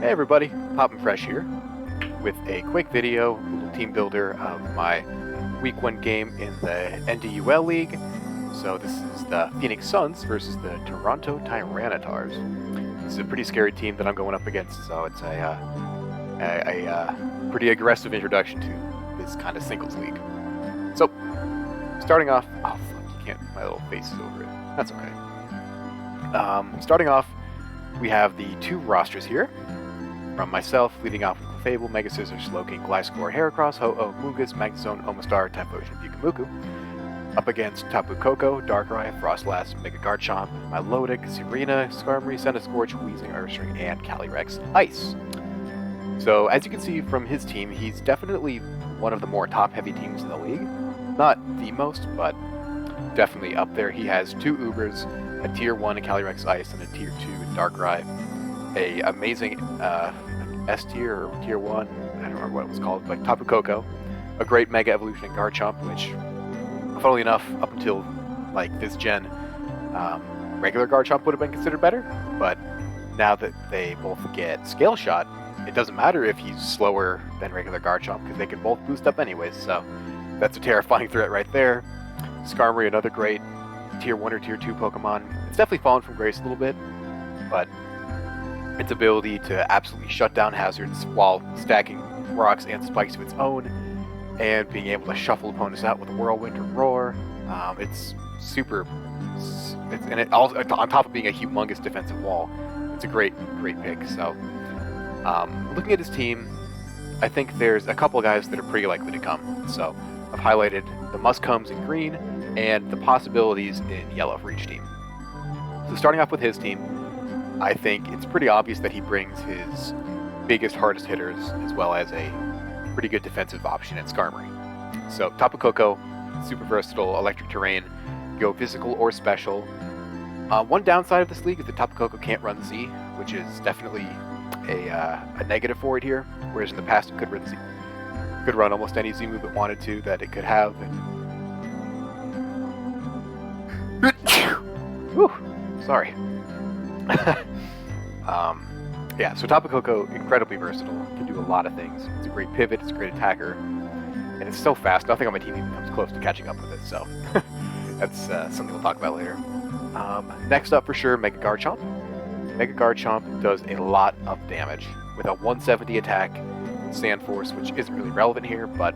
Hey everybody, Poppin' Fresh here with a quick video, little team builder of my week 1 game in the NDUL League. So this is the Phoenix Suns versus the Toronto Tyranitars. This is a pretty scary team that I'm going up against, so it's a pretty aggressive introduction to this kind of singles league. So, starting off, oh fuck, you can't, my little face is over it. That's okay. Starting off, we have the 2 rosters here. From myself, leading off with Clefable, Mega Scissors, Slowking, Gliscor, Heracross, Hooh, Moongus, Magnazone, Omastar, Typhlosion, Pukamuku. Up against Tapu Koko, Darkrai, Frostlass, Mega Garchomp, Milotic, Serena, Skarmory, Scorch, Weezing, Ursaring, and Calyrex Ice. So, as you can see from his team, he's definitely one of the more top-heavy teams in the league. Not the most, but definitely up there. He has 2 Ubers, a Tier 1 in Calyrex Ice, and a Tier 2 in Darkrai. A amazing S tier or Tier 1, I don't remember what it was called, but Tapu Koko, a great Mega Evolution in Garchomp, which, funnily enough, up until like this gen, regular Garchomp would have been considered better, but now that they both get Scale Shot, it doesn't matter if he's slower than regular Garchomp, because they can both boost up anyways, so that's a terrifying threat right there. Skarmory, another great Tier 1 or Tier 2 Pokemon. It's definitely fallen from grace a little bit, but its ability to absolutely shut down hazards while stacking rocks and spikes to its own, and being able to shuffle opponents out with a Whirlwind or Roar. It's super, and it also, on top of being a humongous defensive wall, it's a great pick. So, looking at his team, I think there's a couple of guys that are pretty likely to come. So, I've highlighted the must-comes in green and the possibilities in yellow for each team. So, starting off with his team, I think it's pretty obvious that he brings his biggest, hardest hitters, as well as a pretty good defensive option in Skarmory. So, Tapu Koko, super versatile, electric terrain, go physical or special. One downside of this league is that Tapu Koko can't run Z, which is definitely a negative for it here, whereas in the past it could run Z. Could run almost any Z move it wanted to that it could have. Whew, sorry. Yeah, so Tapu Koko, incredibly versatile, can do a lot of things. It's a great pivot, it's a great attacker, and it's so fast, nothing on my team even comes close to catching up with it, so that's something we'll talk about later. Next up for sure, Mega Garchomp. Mega Garchomp does a lot of damage with a 170 attack, Sand Force, which isn't really relevant here, but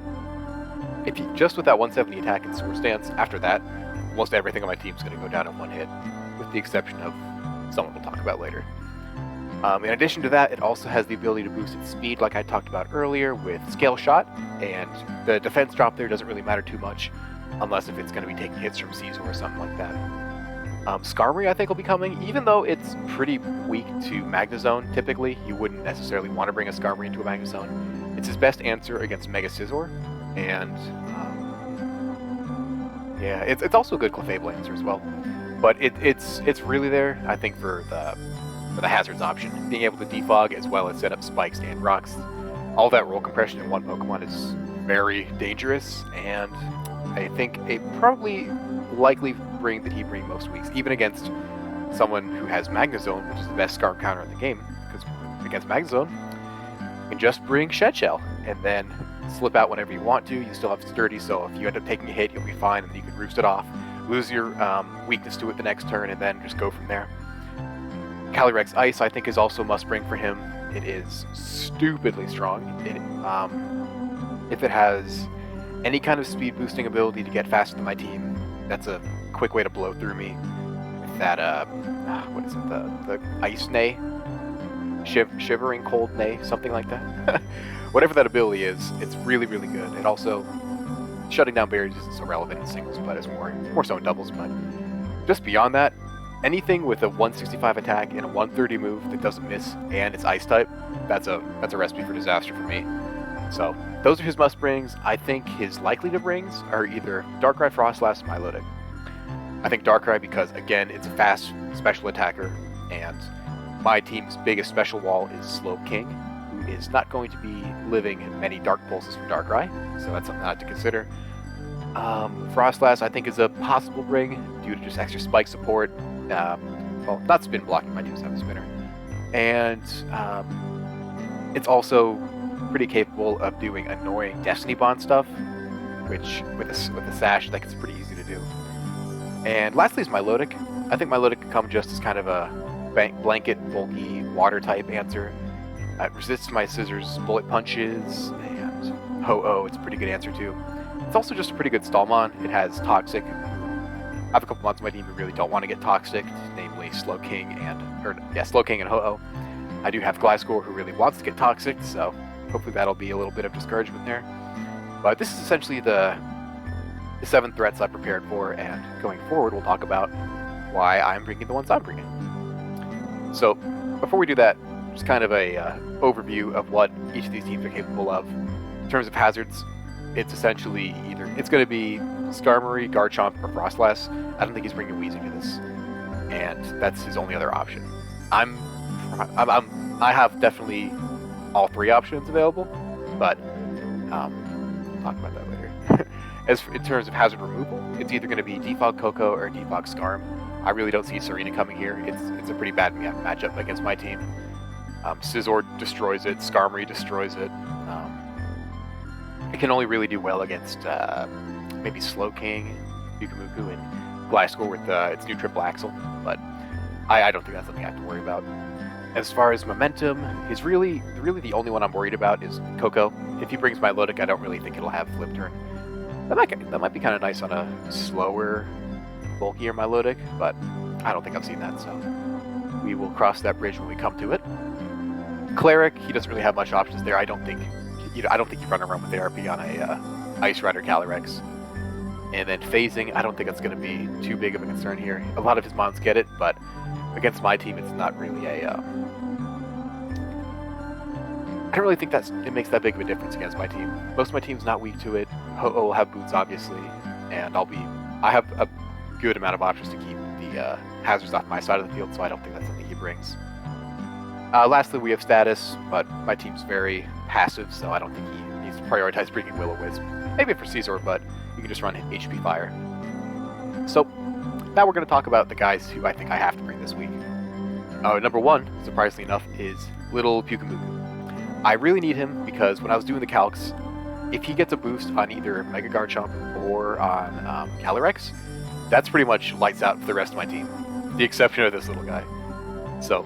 if you just with that 170 attack and Swords Dance, after that, almost everything on my team is going to go down in one hit, with the exception of someone we'll talk about later. In addition to that, it also has the ability to boost its speed, like I talked about earlier, with Scale Shot, and the defense drop there doesn't really matter too much, unless if it's going to be taking hits from Caesar or something like that. Skarmory, I think, will be coming, even though it's pretty weak to Magnazone, typically. You wouldn't necessarily want to bring a Skarmory into a Magnazone. It's his best answer against Mega Scizor, and yeah, it's also a good Clefable answer as well. But it's really there, I think, for the hazards option. Being able to defog as well as set up spikes and rocks. All that roll compression in one Pokemon is very dangerous, and I think a probably likely bring that he bring most weeks, even against someone who has Magnazone, which is the best Scarf counter in the game, because against Magnazone, you can just bring Shed Shell, and then slip out whenever you want to. You still have Sturdy, so if you end up taking a hit, you'll be fine, and then you can roost it off. Lose your weakness to it the next turn, and then just go from there. Calyrex Ice, I think, is also a must-bring for him. It is stupidly strong. If it has any kind of speed-boosting ability to get faster than my team, that's a quick way to blow through me. With that, what is it, the Ice Neigh? Shivering Cold Neigh, something like that. Whatever that ability is, it's really, really good. It also, shutting down barriers isn't so relevant in singles, but it's more so in doubles. But just beyond that, anything with a 165 attack and a 130 move that doesn't miss and it's Ice type, that's a recipe for disaster for me. So those are his must brings. I think his likely to brings are either Darkrai, Frostlass, and Milotic. I think Darkrai because again it's a fast special attacker, and my team's biggest special wall is Slowking, who is not going to be living many Dark Pulses from Darkrai, so that's something I have to consider. Frostlass, I think, is a possible bring due to just extra spike support. Well, not spin blocking, my teams have a spinner. And It's also pretty capable of doing annoying Destiny Bond stuff, which with a sash, like, it's pretty easy to do. And lastly is Milotic. I think Milotic can come just as kind of a blanket, bulky, water-type answer. It resists my Scissors bullet punches, and Ho-Oh, it's a pretty good answer too. It's also just a pretty good Stallmon. It has Toxic. I have a couple months on my team who really don't want to get Toxic, namely Slowking and Ho-Oh. I do have Gliscor who really wants to get Toxic, so hopefully that'll be a little bit of discouragement there. But this is essentially the 7 threats I prepared for, and going forward we'll talk about why I'm bringing the ones I'm bringing. So before we do that, just kind of a overview of what each of these teams are capable of. In terms of hazards, it's essentially it's going to be Skarmory, Garchomp, or Frostlass. I don't think he's bringing Weezing to this, and that's his only other option. I have definitely all 3 options available, but we'll talk about that later. In terms of hazard removal, it's either going to be Defog Coco or Defog Skarm. I really don't see Serena coming here. It's a pretty bad matchup against my team. Scizor destroys it, Skarmory destroys it. It can only really do well against maybe Slowking, Pukamuku, and Gliscor with its new triple axle, but I don't think that's something I have to worry about. As far as momentum, is really the only one I'm worried about is Coco. If he brings Milotic, I don't really think it'll have Flip Turn. That might be kind of nice on a slower, bulkier Milotic, but I don't think I've seen that, so we will cross that bridge when we come to it. Cleric, he doesn't really have much options there. I don't think you run around with ARP on a Ice Rider Calyrex. And then phasing, I don't think it's going to be too big of a concern here. A lot of his mons get it, but against my team, it's not really I don't really think it makes that big of a difference against my team. Most of my team's not weak to it. Ho-Oh will have boots, obviously, and I have a good amount of options to keep the hazards off my side of the field, so I don't think that's something he brings. Lastly, we have status, but my team's very passive, so I don't think he needs to prioritize bringing Will-O-Wisp. Maybe for Scizor, but you can just run HP Fire. So, now we're going to talk about the guys who I think I have to bring this week. Number 1, surprisingly enough, is little Pukamuku. I really need him because when I was doing the calcs, if he gets a boost on either Mega Garchomp or on Calyrex, that's pretty much lights out for the rest of my team, with the exception of this little guy. So,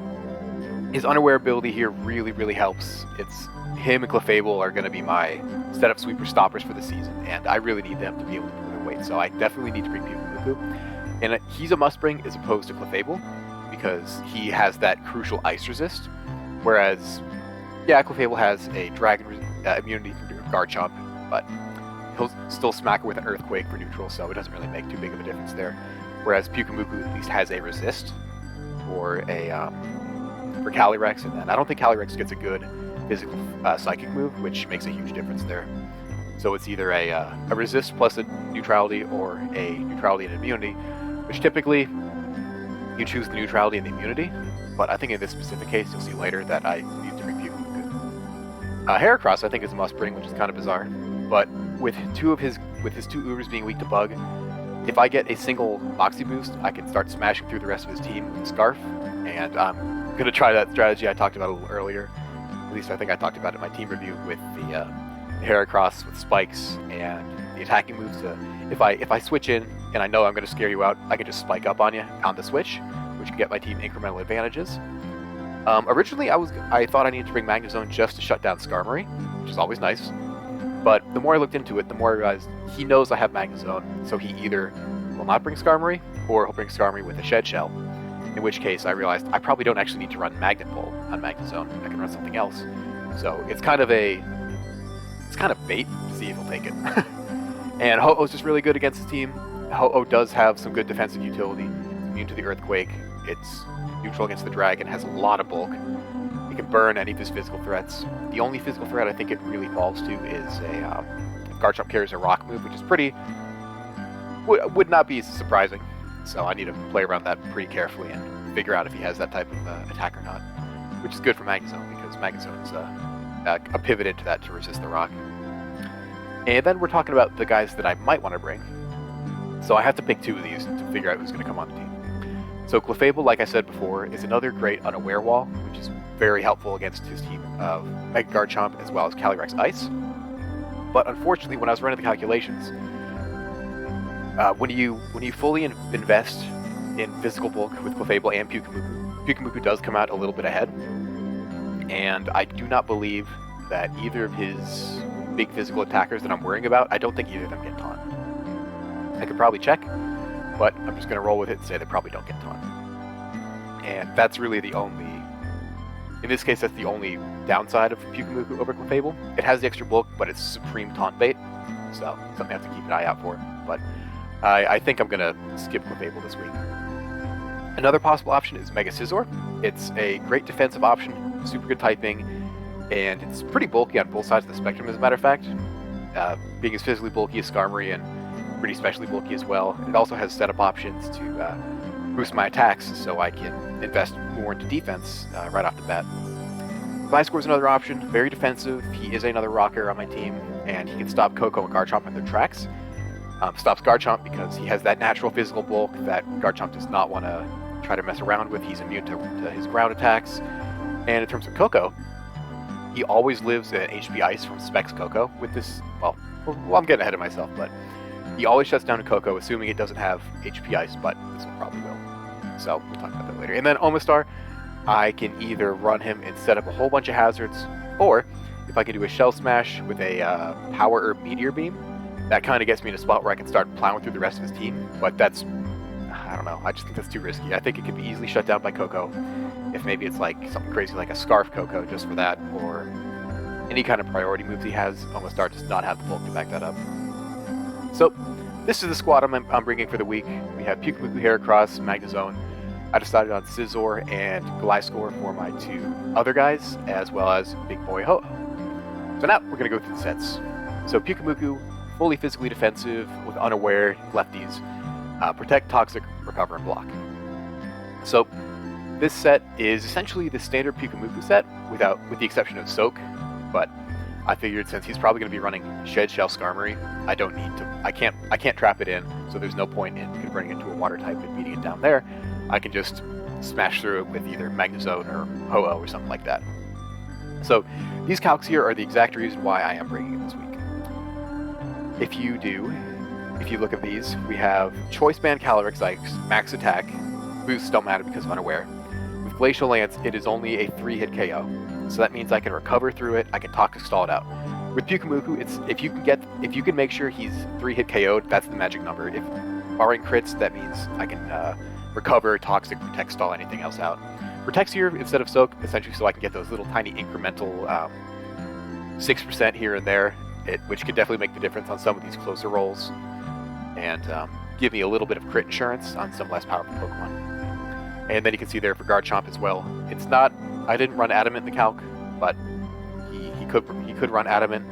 his Unaware ability here really helps. It's him and Clefable are going to be my setup sweeper stoppers for the season, and I really need them to be able to pull their weight, so I definitely need to bring Pukamuku. And he's a must-bring as opposed to Clefable, because he has that crucial ice resist, whereas, yeah, Clefable has a dragon immunity from Garchomp, but he'll still smack her with an Earthquake for neutral, so it doesn't really make too big of a difference there. Whereas Pukamuku at least has a resist for Calyrex, and then I don't think Calyrex gets a good physical psychic move, which makes a huge difference there. So it's either a resist plus a neutrality or a neutrality and immunity, which typically you choose the neutrality and the immunity, but I think in this specific case, you'll see later that I need to bring Pukamuku. Heracross I think is a must bring, which is kind of bizarre, but with his two Ubers being weak to Bug, if I get a single Moxie boost, I can start smashing through the rest of his team with Scarf, and I'm going to try that strategy I talked about a little earlier. At least I think I talked about it in my team review with the Heracross with spikes and the attacking moves. If I switch in and I know I'm going to scare you out, I can just spike up on you on the switch, which can get my team incremental advantages. Originally, I thought I needed to bring Magnazone just to shut down Skarmory, which is always nice. But the more I looked into it, the more I realized he knows I have Magnazone, so he either will not bring Skarmory, or he'll bring Skarmory with a Shed Shell. In which case, I realized I probably don't actually need to run Magnet Pull on Magnazone. I can run something else. So it's kind of bait to see if he'll take it. And Ho-Oh's just really good against his team. Ho-Oh does have some good defensive utility. It's immune to the Earthquake. It's neutral against the Dragon. Has a lot of bulk. It can burn any of his physical threats. The only physical threat I think it really falls to is if Garchomp carries a Rock move, which is would not be surprising. So I need to play around that pretty carefully and figure out if he has that type of attack or not, which is good for Magnazone because Magnazone is a pivot into that to resist the Rock. And then we're talking about the guys that I might want to bring. So I have to pick 2 of these to figure out who's going to come on the team. So Clefable, like I said before, is another great Unaware wall, which is very helpful against his team of Mega Garchomp as well as Calyrex Ice. But unfortunately, when I was running the calculations, when you fully invest in physical bulk with Clefable and Pukamuku, Pukamuku does come out a little bit ahead, and I do not believe that either of his big physical attackers that I'm worrying about, I don't think either of them get taunt. I could probably check, but I'm just going to roll with it and say they probably don't get taunt. And that's really the only, in this case, that's the only downside of Pukamuku over Clefable. It has the extra bulk, but it's supreme taunt bait, so something I have to keep an eye out for. But I think I'm going to skip Clefable this week. Another possible option is Mega Scizor. It's a great defensive option, super good typing, and it's pretty bulky on both sides of the spectrum, as a matter of fact. Being as physically bulky as Skarmory and pretty specially bulky as well. It also has setup options to boost my attacks, so I can invest more into defense right off the bat. Gliscor is another option, very defensive. He is another rocker on my team, and he can stop Koko and Garchomp in their tracks. Stops Garchomp because he has that natural physical bulk that Garchomp does not want to try to mess around with. He's immune to his ground attacks. And in terms of Koko, he always lives at HP Ice from Specs Koko with this, well, I'm getting ahead of myself, but he always shuts down a Koko, assuming it doesn't have HP Ice, but this one probably will. So we'll talk about that later. And then Omastar, I can either run him and set up a whole bunch of hazards, or if I can do a Shell Smash with a Power Herb Meteor Beam, that kind of gets me in a spot where I can start plowing through the rest of his team, but that's, I don't know, I just think that's too risky. I think it can be easily shut down by Koko, if maybe it's like something crazy like a Scarf Koko just for that, or any kind of priority moves he has. Omastar does not have the bulk to back that up. So, this is the squad I'm bringing for the week. We have Pukamuku, Heracross, Magnazone. I decided on Scizor and Gliscor for my two other guys, as well as Big Boy Hooh. So now, we're going to go through the sets. So Pukamuku, fully physically defensive with Unaware, Lefties, Protect, Toxic, Recover, and Block. So, this set is essentially the standard Pukamuku set, with the exception of Soak, but I figured since he's probably going to be running Shed Shell Skarmory, I don't need to, I can't trap it in, so there's no point in converting it to a water type and beating it down there. I can just smash through it with either Magnazone or Ho-Oh or something like that. So these calcs here are the exact reason why I am bringing it this week. If you look at these, we have Choice Band Calyrex Ice, Max Attack, boosts don't matter because of Unaware. With Glacial Lance, it is only a 3-hit KO. So that means I can recover through it, I can Toxic Stall it out. With Pukamuku, it's if you can make sure he's 3-hit KO'd, that's the magic number. If barring crits, that means I can recover, Toxic, Protect, Stall anything else out. Protect's here instead of Soak, essentially so I can get those little tiny incremental 6% here and there, which could definitely make the difference on some of these closer rolls, and give me a little bit of crit insurance on some less powerful Pokemon. And then you can see there for Garchomp as well. It's not, I didn't run Adamant in the calc, but he could run Adamant,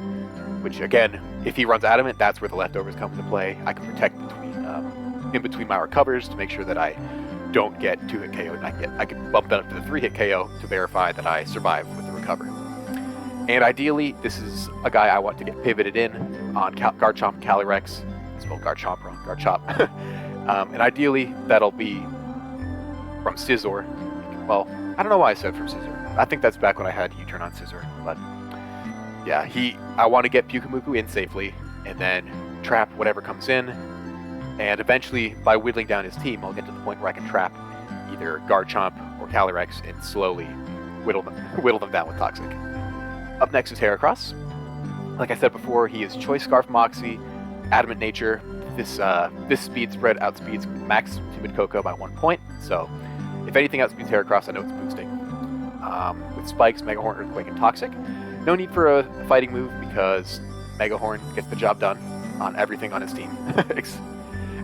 which again, if he runs Adamant, that's where the leftovers come into play. I can protect in between my recovers to make sure that I don't get 2-hit KO, and I can bump that up to the 3-hit KO to verify that I survive with the recovery. And ideally, this is a guy I want to get pivoted in on Garchomp and Calyrex. I spelled Garchomp wrong, Garchomp. And ideally, that'll be from Scizor. Well, I don't know why I said from Scizor. I think that's back when I had U-turn on Scizor. But yeah, I want to get Pukamuku in safely, and then trap whatever comes in. And eventually, by whittling down his team, I'll get to the point where I can trap either Garchomp or Calyrex and slowly whittle them down with Toxic. Up next is Heracross. Like I said before, he is Choice Scarf Moxie, Adamant Nature. This speed spread outspeeds Max Timid Koko by 1 point, so if anything outspeeds Heracross, I know it's boosting. With Spikes, Mega Horn, Earthquake, and Toxic. No need for a fighting move because Mega Horn gets the job done on everything on his team.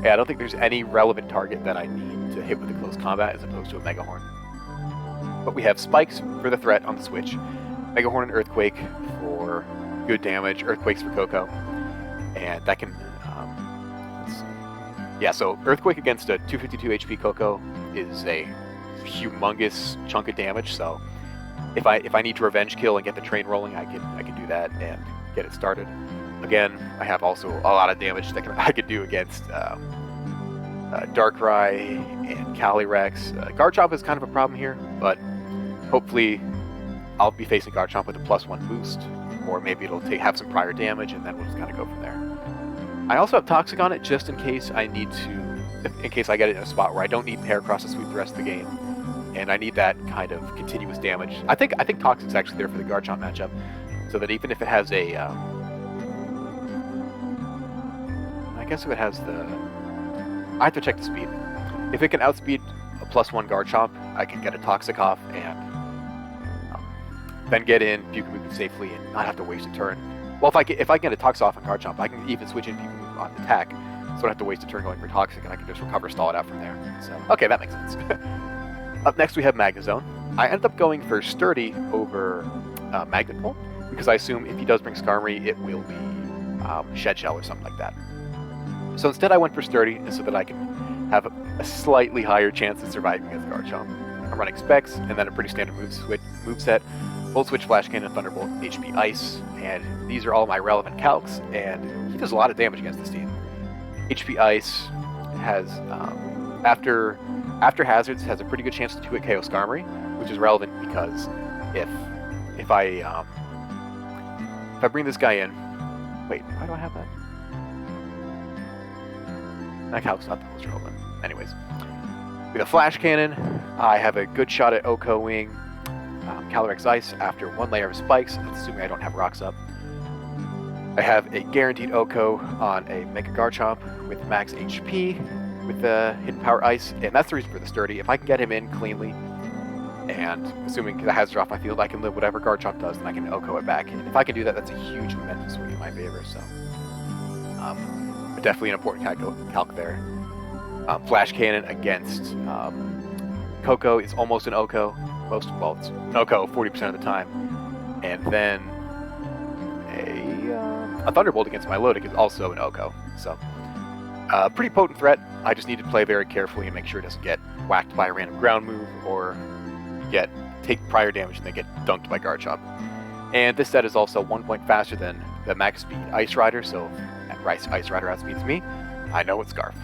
Yeah, I don't think there's any relevant target that I need to hit with a close combat as opposed to a Mega Horn. But we have Spikes for the threat on the switch, Mega Horn and Earthquake for good damage, Earthquakes for Koko, and that can, let's see. Yeah, so Earthquake against a 252 HP Koko is a humongous chunk of damage, so if I need to revenge kill and get the train rolling, I can do that and get it started. Again, I have also a lot of damage that I could do against Darkrai and Calyrex. Garchomp is kind of a problem here, but hopefully I'll be facing Garchomp with a +1 boost, or maybe it'll have some prior damage, and then we'll just kind of go from there. I also have Toxic on it just in case I need to, in case I get it in a spot where I don't need Heracross to sweep the rest of the game, and I need that kind of continuous damage. I think Toxic's actually there for the Garchomp matchup, so that even if it has a, I guess if it has the, I have to check the speed. If it can outspeed a +1 Garchomp, I can get a Toxic off and then get in Pukamuku safely and not have to waste a turn. Well, if I get a Toxic off on Garchomp, I can even switch in Pukamuku on attack, so I don't have to waste a turn going for Toxic, and I can just recover, stall it out from there. So, okay, that makes sense. Up next, we have Magnazone. I ended up going for Sturdy over Magnet Pull, because I assume if he does bring Skarmory, it will be Shed Shell or something like that. So instead, I went for Sturdy, so that I can have a slightly higher chance of surviving against Garchomp. I'm running Specs, and then a pretty standard moveset. Volt Switch, Flash Cannon, Thunderbolt, HP Ice, and these are all my relevant calcs, and he does a lot of damage against this team. HP Ice has, after hazards, has a pretty good chance to 2-hit KO Skarmory, which is relevant because if I bring this guy in, wait, why do I have that? That calc's not the most relevant. Anyways, with a Flash Cannon, I have a good shot at Oko Wing, Calyrex Ice after 1 layer of spikes, assuming I don't have rocks up. I have a guaranteed Oko on a Mega Garchomp with max HP with the Hidden Power Ice, and that's the reason for the Sturdy. If I can get him in cleanly, and assuming the hazards are off my field, I can live whatever Garchomp does, and I can Oko it back. And if I can do that, that's a huge momentum swing in my favor, so definitely an important calc there. Flash Cannon against Coco is almost an Oko. It's an Oko 40% of the time. And then a Thunderbolt against Milotic is also an Oko. So, pretty potent threat. I just need to play very carefully and make sure it doesn't get whacked by a random ground move or take prior damage and then get dunked by Garchomp. And this set is also 1 point faster than the max speed Ice Rider, so Ice Rider outspeeds me. I know it's Scarf.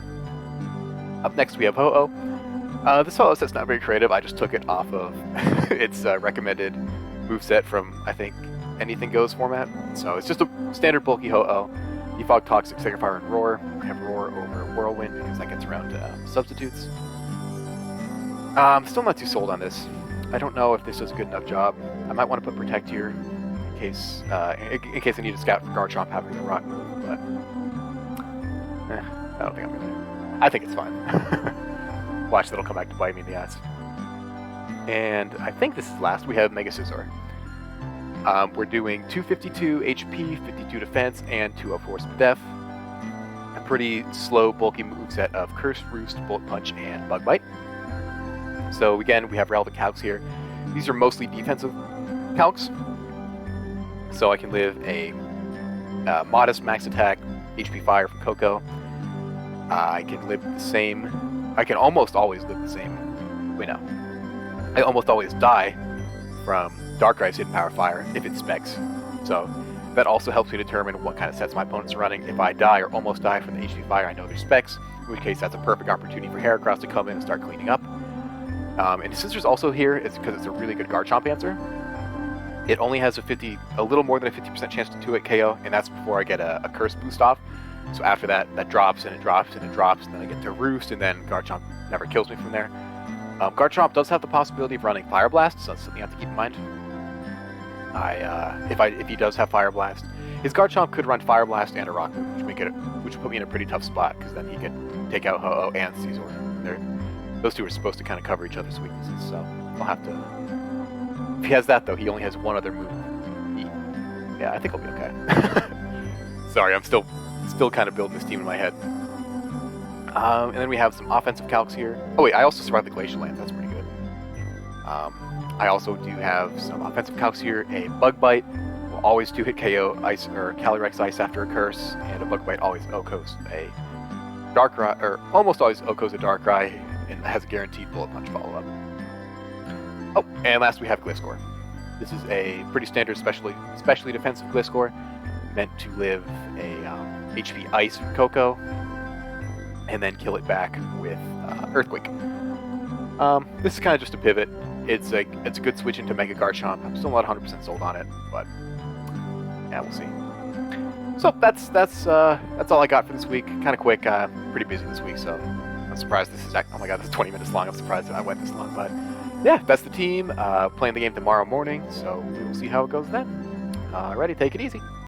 Up next we have Ho-Oh. This Ho-Oh set's not very creative. I just took it off of its recommended moveset from, I think, Anything Goes format. So it's just a standard bulky Ho-Oh. Defog, Toxic, Sacred Fire, and Roar. I have Roar over Whirlwind because that gets around substitutes. Still not too sold on this. I don't know if this does a good enough job. I might want to put Protect here in case I need to scout for Garchomp having the rock move, but I don't think I'm gonna. I think it's fine. Watch, that'll come back to bite me in the ass. And I think this is last. We have Mega Scizor. We're doing 252 HP, 52 defense, and 204 speed def. A pretty slow, bulky moveset of Curse, Roost, Bullet Punch, and Bug Bite. So again, we have relevant calcs here. These are mostly defensive calcs. So I can live a modest max attack, HP Fire from Coco. I can live the same. I can almost always live the same. Wait, no. I almost always die from Darkrai's Hidden Power Fire if it specs. So that also helps me determine what kind of sets my opponent's running. If I die or almost die from the HP Fire, I know there's specs, in which case that's a perfect opportunity for Heracross to come in and start cleaning up. And Scizor's also here is because it's a really good Garchomp answer. It only has a little more than a 50% chance to 2-hit KO, and that's before I get a Curse boost off. So after that, that drops and it drops and it drops, and then I get to Roost, and then Garchomp never kills me from there. Garchomp does have the possibility of running Fire Blast, so that's something you have to keep in mind. If he does have Fire Blast, his Garchomp could run Fire Blast and a Rock move, which would put me in a pretty tough spot, because then he could take out Ho-Oh and Scizor. Those two are supposed to kind of cover each other's weaknesses, so I'll have to. If he has that though, he only has one other move. Yeah, I think I'll be okay. Sorry, I'm still kind of building this team in my head. And then we have some offensive calcs here. Oh wait, I also survived the Glacial Lance. That's pretty good. I also do have some offensive calcs here. A Bug Bite will always 2-hit KO Ice or Calyrex Ice after a Curse, and a Bug Bite always Okos a Darkrai, or almost always Okos a Darkrai, and has a guaranteed Bullet Punch follow-up. Oh, and last we have Gliscor. This is a pretty standard, especially defensive Gliscor, meant to live a HP Ice from Coco, and then kill it back with Earthquake. This is kind of just a pivot. it's a good switch into Mega Garchomp. I'm still not 100% sold on it, but yeah, we'll see. So that's all I got for this week. Kind of quick. Pretty busy this week, so I'm surprised this is. Oh my god, this is 20 minutes long. I'm surprised that I went this long, but yeah, that's the team. Playing the game tomorrow morning, so we will see how it goes then. Alrighty, take it easy.